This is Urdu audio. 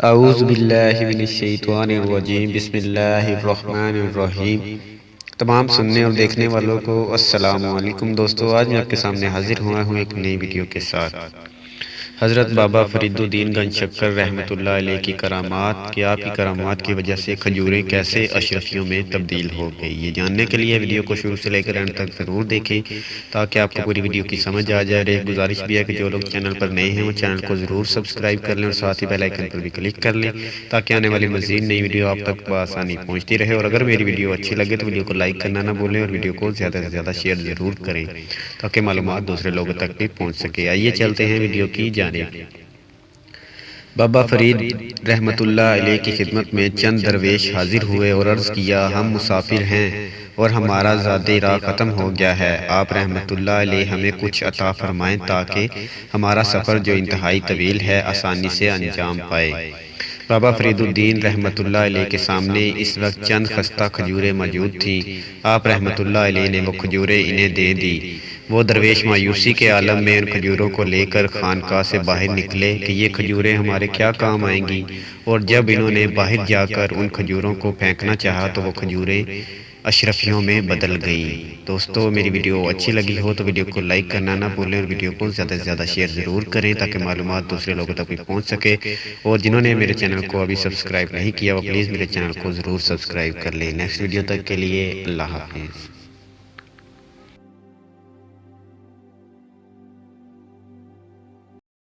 اعوذ باللہ من الشیطان الرجیم، بسم اللہ الرحمن الرحیم۔ تمام سننے اور دیکھنے والوں کو السلام علیکم دوستو، آج میں آپ کے سامنے حاضر ہوا ہوں ایک نئی ویڈیو کے ساتھ۔ حضرت بابا فرید الدین گنج شکر رحمۃ اللہ علیہ کی کرامات کہ آپ کی کرامات کی وجہ سے کھجوریں کیسے اشرفیوں میں تبدیل ہو گئی، یہ جاننے کے لیے ویڈیو کو شروع سے لے کر اینڈ تک ضرور دیکھیں تاکہ آپ کو پوری ویڈیو کی سمجھ آ جائے۔ اور ایک گزارش بھی ہے کہ جو لوگ چینل پر نئے ہیں وہ چینل کو ضرور سبسکرائب کر لیں اور ساتھ ہی بیل آئیکن پر بھی کلک کر لیں تاکہ آنے والی مزید نئی ویڈیو آپ تک بآسانی پہنچتی رہے۔ اور اگر میری ویڈیو اچھی لگے تو ویڈیو کو لائک کرنا نہ بھولیں اور ویڈیو کو زیادہ سے زیادہ شیئر ضرور کریں تاکہ معلومات دوسرے لوگوں تک بھی پہنچ سکے۔ آئیے چلتے ہیں ویڈیو کی جانب۔ بابا فرید رحمۃ اللہ علیہ کی خدمت میں چند درویش حاضر ہوئے اور عرض کیا، ہم مسافر ہیں اور ہمارا زاد راہ ختم ہو گیا ہے، آپ رحمۃ اللہ علیہ ہمیں کچھ عطا فرمائیں تاکہ ہمارا سفر جو انتہائی طویل ہے آسانی سے انجام پائے۔ بابا فرید الدین رحمۃ اللہ علیہ کے سامنے اس وقت چند خستہ کھجوریں موجود تھیں۔ آپ رحمۃ اللہ علیہ نے وہ کھجوریں انہیں دے دی۔ وہ درویش مایوسی کے عالم میں ان کھجوروں کو لے کر خانقاہ سے باہر نکلے کہ یہ کھجوریں ہمارے کیا کام آئیں گی، اور جب انہوں نے باہر جا کر ان کھجوروں کو پھینکنا چاہا تو وہ کھجوریں اشرفیوں میں بدل گئیں۔ دوستو میری ویڈیو اچھی لگی ہو تو ویڈیو کو لائک کرنا نہ بھولیں اور ویڈیو کو زیادہ سے زیادہ شیئر ضرور کریں تاکہ معلومات دوسرے لوگوں تک بھی پہنچ سکے۔ اور جنہوں نے میرے چینل کو ابھی سبسکرائب نہیں کیا وہ پلیز میرے چینل کو ضرور سبسکرائب کر لیں۔ نیکسٹ ویڈیو تک کے لیے اللہ حافظ۔